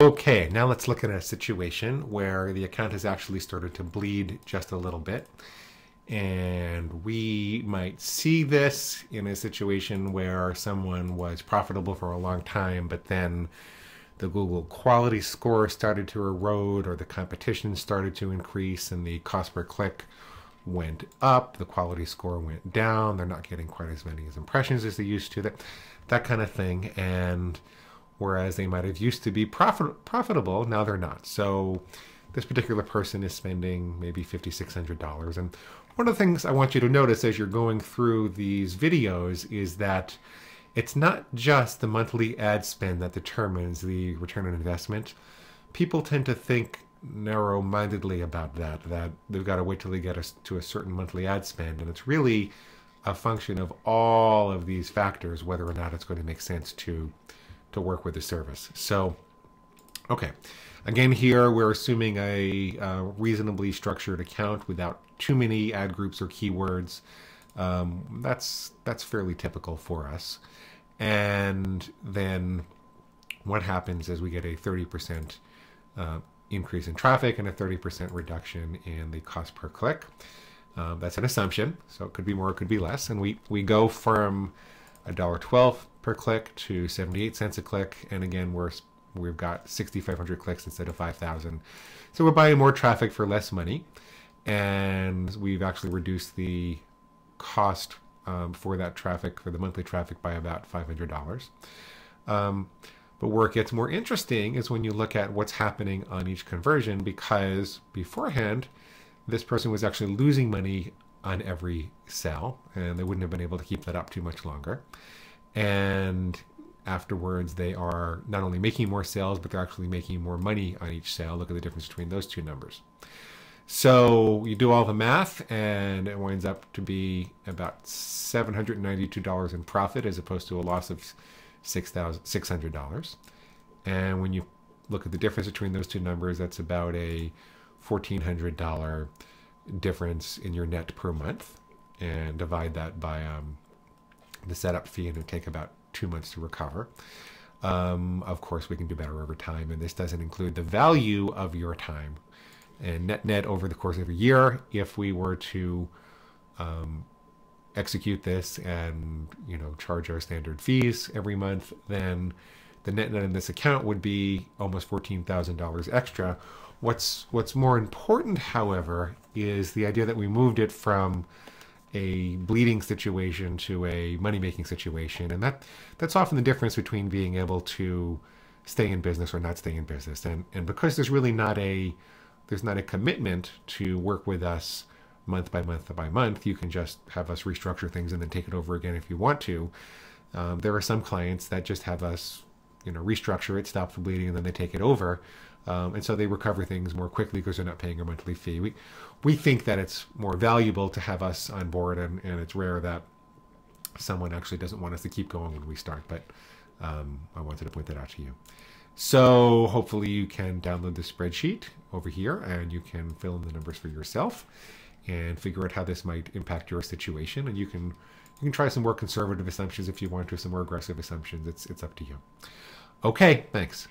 Okay, now let's look at a situation where the account has actually started to bleed just a little bit. And we might see this in a situation where someone was profitable for a long time, but then the Google quality score started to erode, or the competition started to increase and the cost per click went up, the quality score went down, they're not getting quite as many impressions as they used to, that kind of thing. And whereas they might have used to be profitable, now they're not. So this particular person is spending maybe $5,600. And one of the things I want you to notice as you're going through these videos is that it's not just the monthly ad spend that determines the return on investment. People tend to think narrow-mindedly about that they've got to wait till they get to a certain monthly ad spend. And it's really a function of all of these factors, whether or not it's going to make sense to work with the service. So, okay. Again, here we're assuming a reasonably structured account without too many ad groups or keywords. That's fairly typical for us. And then what happens is we get a 30% increase in traffic and a 30% reduction in the cost per click. That's an assumption, so it could be more, it could be less. And we go from $1.12 per click to 78 cents a click. And again, we've got 6,500 clicks instead of 5,000. So we're buying more traffic for less money. And we've actually reduced the cost for that traffic, for the monthly traffic, by about $500. But where it gets more interesting is when you look at what's happening on each conversion, because beforehand, this person was actually losing money on every sale, and they wouldn't have been able to keep that up too much longer. And afterwards, they are not only making more sales, but they're actually making more money on each sale. Look at the difference between those two numbers. So you do all the math, and it winds up to be about $792 in profit, as opposed to a loss of $6,600. And when you look at the difference between those two numbers, that's about a $1,400 difference in your net per month, and divide that by the setup fee, and it'll take about 2 months to recover. Of course, we can do better over time, and this doesn't include the value of your time. And net over the course of a year, if we were to execute this and charge our standard fees every month, then the net in this account would be almost $14,000 extra. What's more important, however, is the idea that we moved it from a bleeding situation to a money-making situation, and that's often the difference between being able to stay in business or not stay in business. And because there's really not a commitment to work with us month by month by month, you can just have us restructure things and then take it over again if you want to. There are some clients that just have us, restructure it, stop the bleeding, and then they take it over. And so they recover things more quickly because they're not paying a monthly fee. We think that it's more valuable to have us on board, and it's rare that someone actually doesn't want us to keep going when we start. But I wanted to point that out to you. So hopefully you can download the spreadsheet over here, and you can fill in the numbers for yourself and figure out how this might impact your situation. And you can try some more conservative assumptions if you want to, some more aggressive assumptions. It's up to you. Okay, thanks.